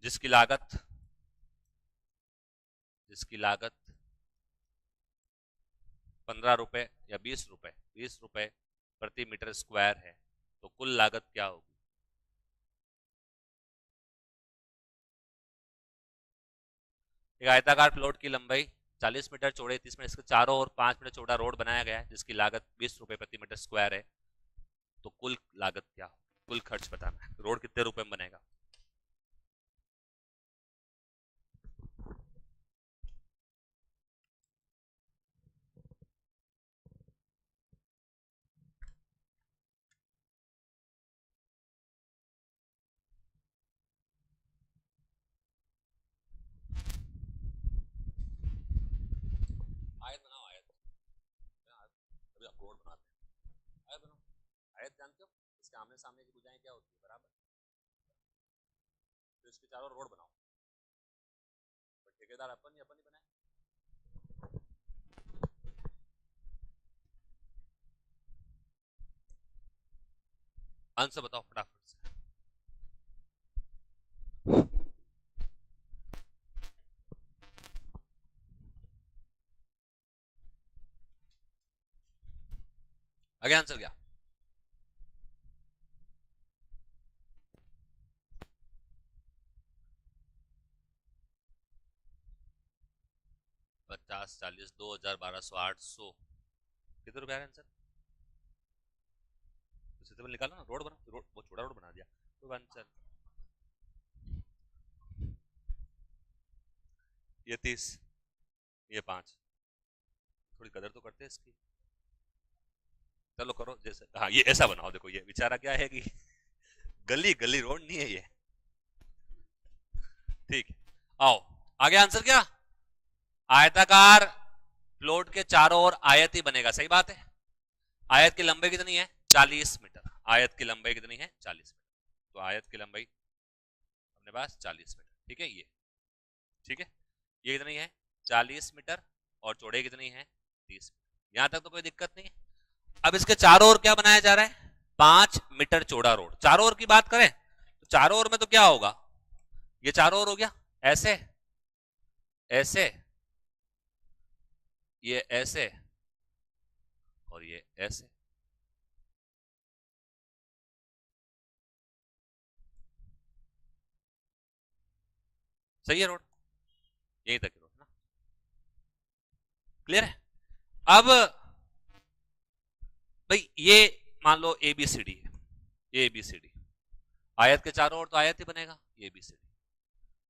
जिसकी लागत, जिसकी लागत 15 रुपए या 20 रुपए, 20 रुपए प्रति मीटर स्क्वायर है। तो कुल लागत क्या होगी? एक आयताकार प्लॉट की लंबाई 40 मीटर, चौड़ाई 30 मीटर, इसके चारों ओर 5 मीटर चौड़ा रोड बनाया गया है, जिसकी लागत 20 रुपए प्रति मीटर स्क्वायर है। तो कुल लागत क्या होगी? कुल खर्च बताना है, रोड कितने रुपए में बनेगा। आयत बनाओ, आयत, अभी आप रोड बनाते हैं, आयत बनाओ, आयत जानते हो इसके आमने सामने की भुजाएं क्या होती है, बराबर, तो इसके चारों रोड बनाओ, पर ठेकेदार अपन ही बनाए। आंसर बताओ फटाफट से। आगे आंसर क्या? पचास, 40, 2000, 1200, 800, कितने रुपए आ रहे आंसर? तो सिंपल निकालो ना, रोड बनाओ, रोड वो छोटा रोड बना दिया तो आंसर ये 30, ये 5, थोड़ी कदर तो करते हैं इसकी। चलो करो जैसे, हाँ ये ऐसा बनाओ, देखो ये बेचारा क्या है कि गली गली रोड नहीं है ये, ठीक है। आओ आगे आंसर क्या? आयताकार प्लॉट के चारों ओर आयत ही बनेगा, सही बात है। आयत की लंबाई कितनी है? 40 मीटर। आयत की लंबाई कितनी है? 40 मीटर। तो आयत की लंबाई अपने पास 40 मीटर, ठीक है ये, ठीक है। ये कितनी है? 40 मीटर। और चौड़ाई कितनी है? 30 मीटर। यहां तक तो कोई दिक्कत नहीं है। अब इसके चारों ओर क्या बनाया जा रहा है? 5 मीटर चौड़ा रोड। चारों ओर की बात करें तो चारों ओर में तो क्या होगा? ये चारों ओर हो गया, ऐसे ऐसे, ये ऐसे, और ये ऐसे। सही है रोड, यही तक रोड ना, क्लियर है। अब भाई ये मान लो ए बी सी डी है, ये ए बी सी डी, आयत के चारों ओर तो आयत ही बनेगा, ये बी सी डी,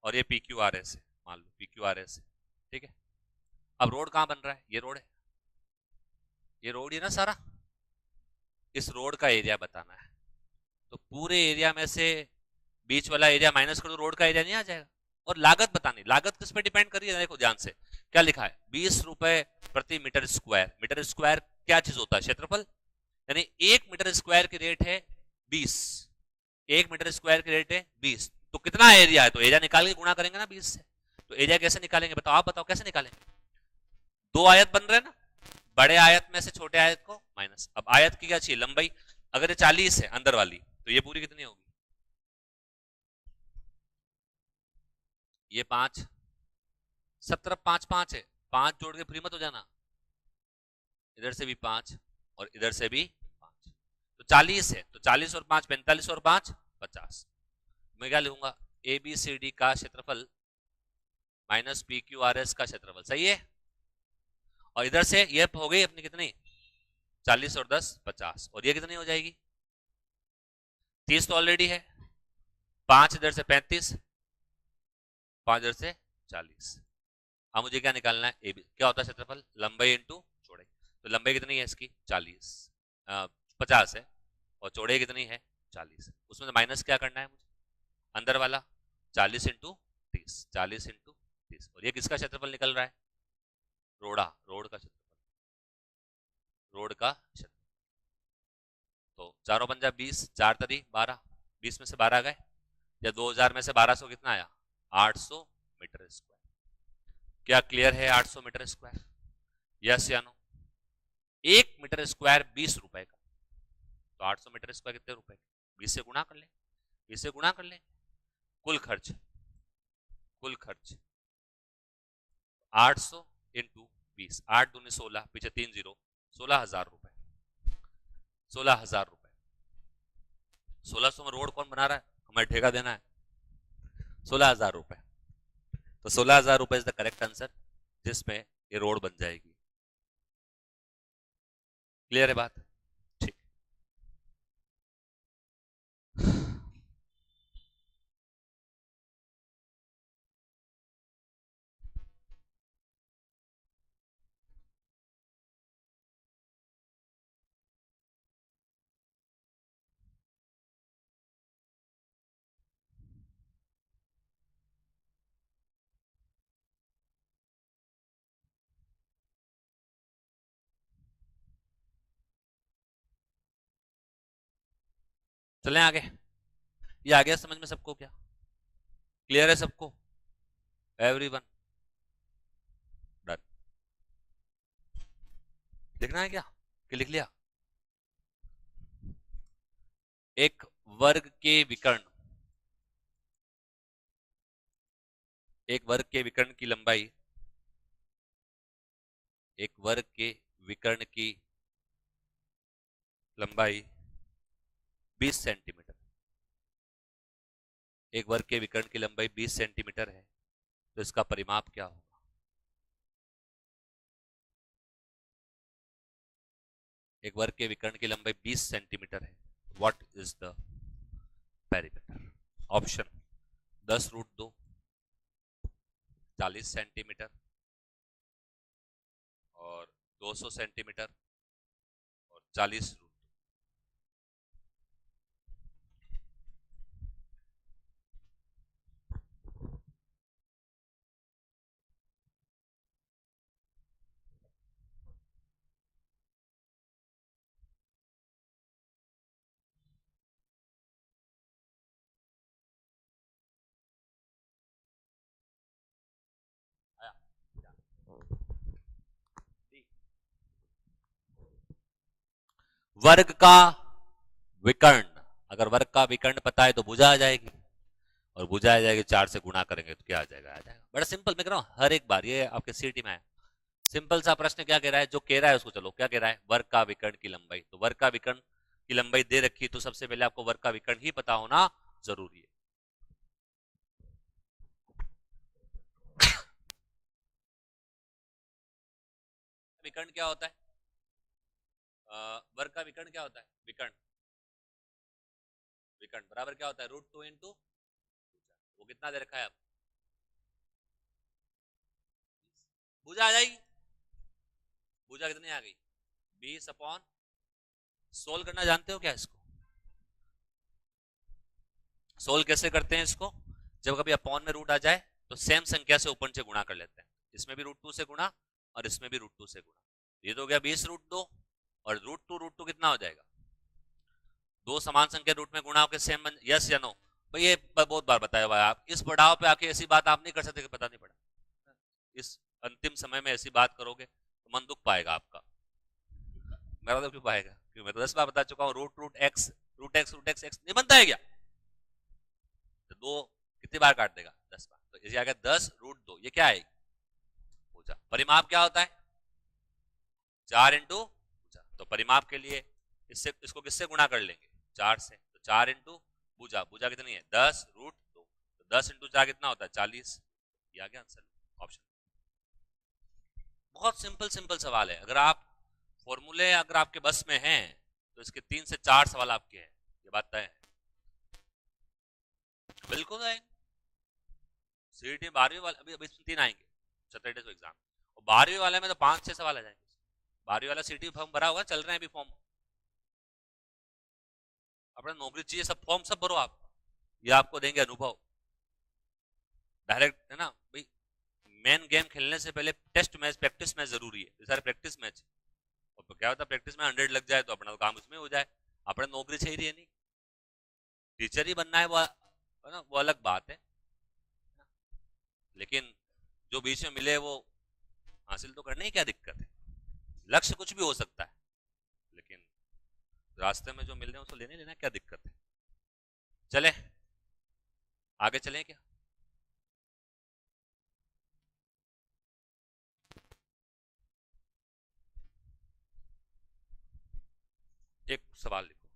और ये पी क्यू आर एस है, मान लो पी क्यू आर एस है, ठीक है। अब रोड कहां बन रहा है? ये रोड है, ये रोड है ना सारा। इस रोड का एरिया बताना है, तो पूरे एरिया में से बीच वाला एरिया माइनस कर दो, रोड का एरिया नहीं आ जाएगा। और लागत बतानी, लागत किस पे डिपेंड करिए, देखो ध्यान से क्या लिखा है, 20 रुपए प्रति मीटर स्क्वायर। मीटर स्क्वायर क्या चीज होता है? क्षेत्रफल। यानी 1 मीटर स्क्वायर की रेट है 20, 1 मीटर स्क्वायर की रेट है 20, तो कितना एरिया है? तो एरिया निकाल के गुणा करेंगे ना 20 से। तो एरिया कैसे निकालेंगे बताओ, आप बताओ कैसे निकालेंगे? दो आयत बन रहे हैं ना, बड़े आयत में से छोटे आयत को माइनस। अब आयत की क्या चाहिए? लंबाई। अगर ये 40 है अंदर वाली, तो ये पूरी कितनी होगी? ये 5, सब तरफ 5 5 है, 5 जोड़ के फ्री मत हो जाना, इधर से भी 5 और इधर से भी 5, तो 40 है, तो 40 और 5 45 और 5 50। मैं क्या लिखूंगा? ए बी सी डी का क्षेत्रफल minus P Q R S का क्षेत्रफल, सही है। और इधर से ये हो गई अपनी कितनी? 40 और 10 50, और ये कितनी हो जाएगी? 30 तो ऑलरेडी है, 5 इधर से 35, 5 इधर से 40। अब मुझे क्या निकालना है? ए बी क्या होता है क्षेत्रफल? लंबाई इंटू चौड़ाई। तो लंबाई कितनी है इसकी? 40, 50 है, और चौड़ाई कितनी है? 40। उसमें से माइनस क्या करना है मुझे? अंदर वाला 40 इंटू 30, 40 इंटू 30, और ये किसका क्षेत्रफल निकल रहा है? रोड का क्षेत्रफल, रोड का क्षेत्रफल। तो चारों पंजा 20, 4 तरी 12, 20 में से 12 गए, या 2000 में से 1200 कितना आया? 800 मीटर स्क्वायर। क्या क्लियर है? 800 मीटर स्क्वायर, यस या नो? 1 मीटर स्क्वायर 20 रुपए का, तो 800 मीटर स्क्वायर कितने रुपए? 20 से गुणा कर ले, 20 से गुणा कर ले। कुल खर्च, कुल खर्च 800 इंटू 20, 8 दूनी 16, पीछे 3 जीरो, 16,000 रुपए, 16,000 रुपए। 1600 में रोड कौन बना रहा है? हमें ठेका देना है, 16,000 रुपए। तो 16,000 रुपए इज द करेक्ट आंसर, जिसमें ये रोड बन जाएगी। क्लियर है बात? ठीक। चलें आगे। ये आ गया समझ में सबको? क्या क्लियर है सबको? Everyone done? लिखना है क्या कि लिख लिया? एक वर्ग के विकर्ण, एक वर्ग के विकर्ण की लंबाई, एक वर्ग के विकर्ण की लंबाई 20 सेंटीमीटर, एक वर्ग के विकर्ण की लंबाई 20 सेंटीमीटर है, तो इसका परिमाप क्या होगा? एक वर्ग के विकर्ण की लंबाई 20 सेंटीमीटर है, what is the perimeter? Option 10√2 40 centimetre और 200 सेंटीमीटर और 40√2। वर्ग का विकर्ण, अगर वर्ग का विकर्ण पता है तो भुजा आ जाएगी, और भुजा आ जाएगी 4 से गुणा करेंगे तो क्या आ जाएगा? आ जाएगा। बड़ा सिंपल, मैं कह रहा हूं हर एक बार ये आपके सीटी में है। सिंपल सा प्रश्न क्या कह रहा है? जो कह रहा है उसको चलो क्या कह रहा है? वर्ग का विकर्ण की लंबाई। तो वर्ग का विकर्ण की लंबाई दे रखी, तो सबसे पहले आपको वर्ग का विकर्ण ही पता होना जरूरी है। विकर्ण क्या होता है? वर्ग का विकर्ण क्या होता है? विकर्ण, विकर्ण बराबर क्या होता है? √2 इंटू, वो कितना दे रखा है? अब भुजा आ जाएगी। भुजा कितनी आ गई? 20/16 करना जानते हो क्या इसको? सोल्व कैसे करते हैं इसको? जब कभी अपॉन में रूट आ जाए तो सेम संख्या से ऊपर से गुणा कर लेते हैं। इसमें भी √2 से गुणा और इसमें भी √2 से गुणा। ये तो हो गया 20√2 और √2 कितना हो जाएगा? दो समान संख्या रूट में गुणा होकर सेम बन, यस या नो? भाई ये बहुत बार बताया हुआ है। आप इस पड़ाव पे आके ऐसी बात आप नहीं कर सकते कि पता नहीं पड़ा। इस अंतिम समय में ऐसी बात करोगे तो मन दुख पाएगा आपका। मेरा तो क्यों पाएगा? क्यों? मैं तो 10 बार बता चुका हूँ। √x नहीं बनता है क्या? तो दो कितनी बार काट देगा? 10 बार। तो ये आ गया 10√2। ये क्या है? भुजा। परिमाप क्या होता है? 4 इंटू भुजा। तो परिमाप के लिए इससे इसको किससे गुणा कर लेंगे? 4 से। तो 4 इंटू भुजा। भुजा कितनी है? 10√2। तो 10 इंटू 4 कितना होता है? 40। ये आ गया आंसर, ऑप्शन। बहुत सिंपल सिंपल सवाल है। अगर आप फॉर्मूले अगर आपके बस में हैं तो इसके 3 से 4 सवाल आपके हैं, ये बात तय है। बिल्कुल है। सीईटी 12वीं वाले अभी अभी 3 आएंगे सैटरडे को एग्जाम, और 12वीं वाले में तो 5-6 सवाल आ जाएंगे। 12वीं वाला सीईटी फॉर्म भरा होगा, चल रहे हैं अभी फॉर्म। अपना नौकरी चाहिए, सब फॉर्म सब भरो आप, ये आपको देंगे अनुभव डायरेक्ट, है ना भाई? मेन गेम खेलने से पहले टेस्ट मैच, प्रैक्टिस मैच जरूरी है। सारे प्रैक्टिस मैच, और क्या होता है प्रैक्टिस में 100 लग जाए तो अपना तो काम उसमें हो जाए। अपने नौकरी चाहिए नहीं, टीचर ही बनना है वो, है ना? वो अलग बात है, लेकिन जो बीच में मिले वो हासिल तो करने ही क्या दिक्कत है? लक्ष्य कुछ भी हो सकता है, लेकिन रास्ते में जो मिल रहे हैं उसको लेने लेना क्या दिक्कत है? चले आगे चलें क्या? एक सवाल लिखो।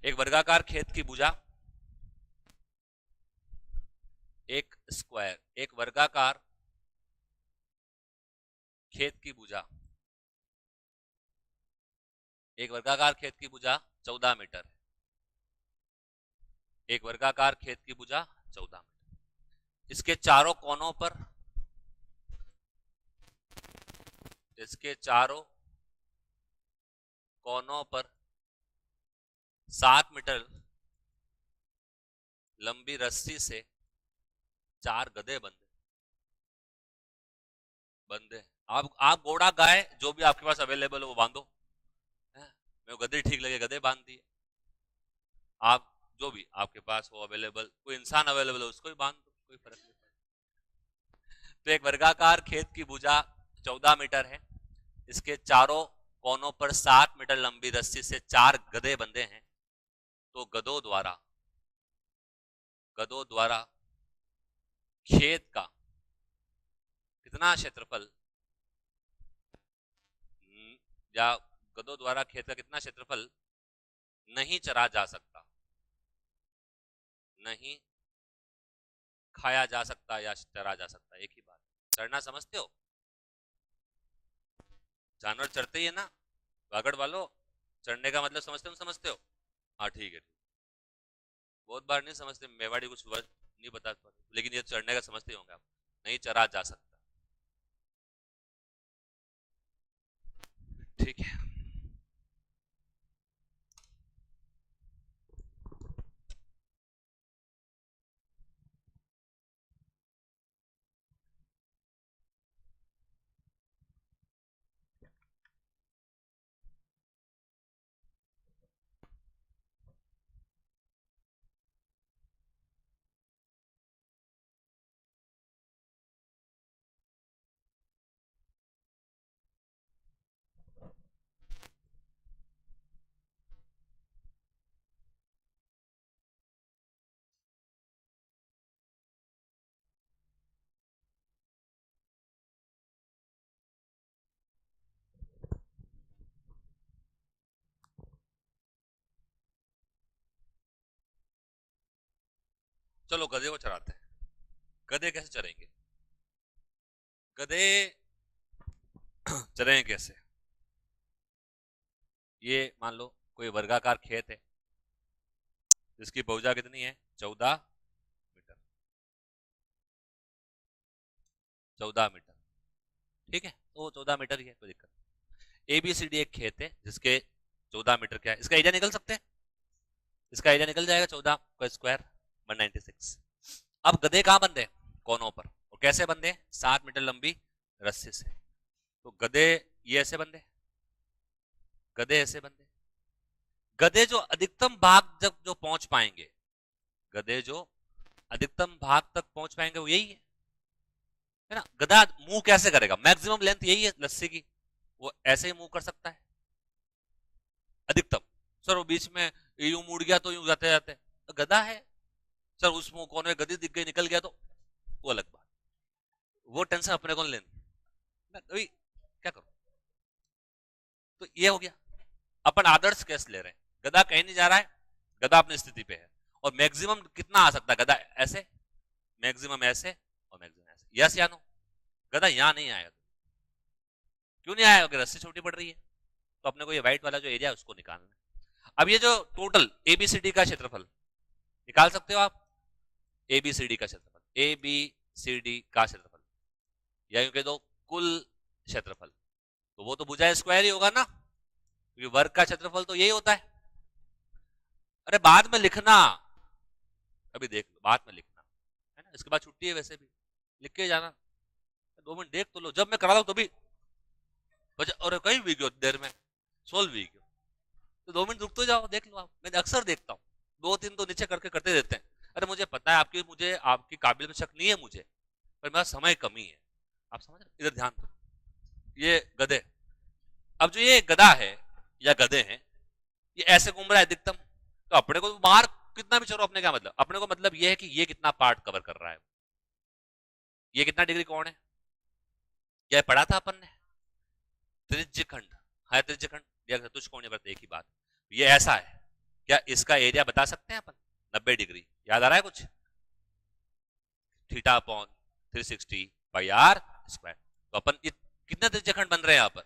एक वर्गाकार खेत की भुजा, एक स्क्वायर, एक वर्गाकार खेत की भुजा, एक वर्गाकार खेत की भुजा 14 मीटर, एक वर्गाकार खेत की भुजा 14 मीटर। इसके चारों कोनों पर, इसके चारों कोनों पर 7 मीटर लंबी रस्सी से 4 गधे बंधे। आप घोड़ा गाय जो भी आपके पास अवेलेबल हो वो बांधो। मैं गधे ठीक लगे, गधे बांध दिए। आप जो भी आपके पास हो अवेलेबल, कोई इंसान अवेलेबल हो उसको ही बांध दो, कोई फर्क नहीं पड़ता। तो एक वर्गाकार खेत की भुजा 14 मीटर है, इसके चारों कोनों पर 7 मीटर लंबी रस्सी से 4 गधे बंधे हैं। तो गधों द्वारा खेत का कितना क्षेत्रफल, या गधों द्वारा खेत का कितना क्षेत्रफल नहीं चरा जा सकता, नहीं खाया जा सकता या चरा जा सकता, एक ही बात। चरना समझते हो, जानवर चरते ही है ना, वागड़ वालों, चढ़ने का मतलब समझते हो? हाँ ठीक है, बहुत बार नहीं समझते, मेवाड़ी कुछ वर्ड नहीं बता, लेकिन ये चढ़ने का समझते होंगे आप, नहीं चरा जा सकता, ठीक है। चलो गधे को चराते हैं। गधे कैसे चरेंगे? गधे चरेंगे कैसे? ये मान लो कोई वर्गाकार खेत है जिसकी भुजा कितनी है, 14 मीटर, 14 मीटर, ठीक है, तो 14 मीटर ही है, कोई दिक्कत। ABCD एक खेत है जिसके 14 मीटर क्या है, इसका एरिया निकल सकते हैं, इसका एरिया निकल जाएगा 14 का स्क्वायर 196। अब गधे कहां बंधे? कोनों पर। और कैसे बंधे? 7 मीटर लंबी रस्सी से। तो गधे ये ऐसे बंधे, गधे ऐसे बंधे। गधे जो अधिकतम भाग जब जो पहुंच पाएंगे, गधे जो अधिकतम भाग तक पहुंच पाएंगे वो यही है ना। गधा मूव कैसे करेगा? मैक्सिमम लेंथ यही है रस्सी की, वो ऐसे ही मूव कर सकता है अधिकतम। सर वो बीच में यूं मुड़ गया तो यूं जाते जाते, तो गधा है। सर उस मुंह कोने में गधी दिख गई निकल गया तो वो अलग बात, वो टेंशन अपने को लेनी अभी क्या करो। तो ये हो गया, अपन आदर्श केस ले रहे हैं, गधा कहीं नहीं जा रहा है, गधा अपनी स्थिति पे है, और मैक्सिमम कितना आ सकता है गधा ऐसे, मैक्सिमम ऐसे और मैक्सिमम ऐसे, यस या नो? गधा यहां नहीं आएगा, क्यों नहीं आएगा? क्योंकि रस्सी छोटी पड़ रही है। तो अपने को ये व्हाइट वाला जो एरिया है उसको निकालना है। अब ये जो टोटल ABCD का क्षेत्रफल निकाल सकते हो आप, ABCD का क्षेत्रफल, ABCD का क्षेत्रफल, या यूं कह दो कुल क्षेत्रफल, तो वो तो भुजा स्क्वायर ही होगा ना, क्योंकि वर्ग का क्षेत्रफल तो यही होता है। अरे बाद में लिखना, अभी देख लो, बाद में लिखना है ना, इसके बाद छुट्टी है वैसे भी, लिख के जाना। 2 मिनट देख तो लो, जब मैं करा लो तो भी और कहीं भी गयो देर में सोल्व भी गयो, तो 2 मिनट रुक तो जाओ, देख लो आप। मैं अक्सर देखता हूँ 2-3 तो नीचे करके करते देते हैं। अरे मुझे पता है आपकी, मुझे आपकी काबिलियत में शक नहीं है मुझे, पर मेरा समय कमी है, आप समझ रहे? इधर ध्यान दो, ये गधे, अब जो ये गधा है या गधे हैं, ये ऐसे घूम रहा है अधिकतम, तो अपने को बाहर कितना भी चलो, अपने क्या मतलब, अपने को मतलब ये है कि ये कितना पार्ट कवर कर रहा है, ये कितना डिग्री कोण है, यह पढ़ा था अपन ने, त्रिज्यखंड है, त्रिज्यखंड या चतुष्कोणीय वृत्त एक ही बात। ये ऐसा है, क्या इसका एरिया बता सकते हैं अपन? 90 डिग्री, याद आ रहा है कुछ? Theta upon 360 by R square. तो अपन कितने त्रिज्यखंड बन रहे हैं यहाँ पर?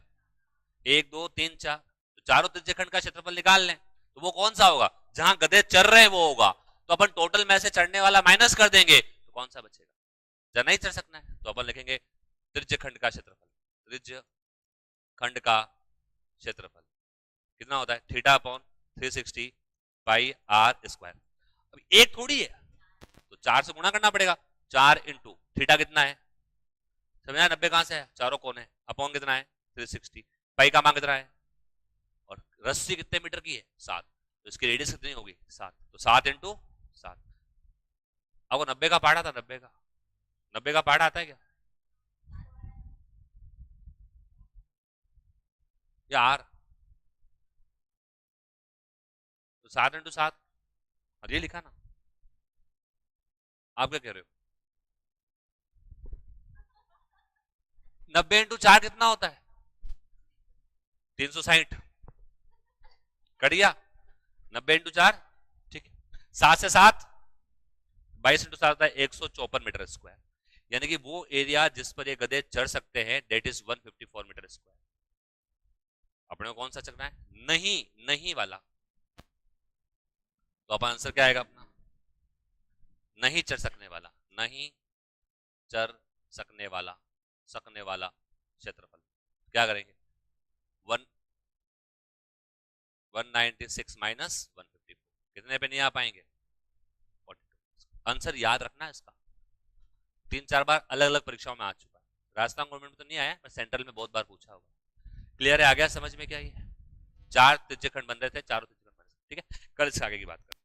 1 2 3 4, तो चारों त्रिज्यखंड का क्षेत्रफल निकाल लें, तो वो कौन सा होगा? जहां गधे चढ़ रहे हैं वो होगा, तो अपन टोटल में से चढ़ने वाला माइनस कर देंगे, तो कौन सा बचेगा? जहां नहीं चढ़ सकना है, तो अपन लिखेंगे त्रिज्यखंड का क्षेत्रफल, त्रिज्यखंड का क्षेत्रफल कितना होता है? Theta upon 360 pi R square. अब एक थोड़ी है, तो 4 से गुणा करना पड़ेगा, 4 इंटू थीटा कितना है, समझा? 90 कहां से है? चारों कौन है, अपॉन कितना है? 360, पाई का मान कितना है, और रस्सी कितने मीटर की है? 7। तो इसकी रेडियस कितनी होगी 7, तो 7 इंटू 7। अब वो 90 का पार्ट आता, 90 का पार्ट आता है क्या या आर? तो 7 इंटू 7 और ये लिखा ना। आप क्या कह रहे हो? 90 इंटू 4 कितना होता है? 360 कट गया। 90 इंटू 4 ठीक है। 7 से 7 22 इंटू 7 होता है 154 मीटर स्क्वायर। यानी कि वो एरिया जिस पर ये गधे चढ़ सकते हैं डेट इज 154 मीटर स्क्वायर। अपने को कौन सा चढ़ना है? नहीं, नहीं वाला। तो अब आंसर क्या आएगा अपना? नहीं चढ़ सकने वाला, नहीं चढ़ सकने वाला, सकने वाला क्षेत्रफल। क्या करेंगे? 196 माइनस 154 कितने पे नहीं आ पाएंगे? 42। आंसर याद रखना है इसका, 3-4 बार अलग अलग परीक्षाओं में आ चुका है। राजस्थान गवर्नमेंट में तो नहीं आया, मैं सेंट्रल में बहुत बार पूछा होगा। क्लियर है? आ गया समझ में? क्या ये 4 त्रिज्यखंड बन रहे थे, चारों त्रिज्यखंड बन रहे थे। ठीक है, कल इससे आगे की बात करते हैं।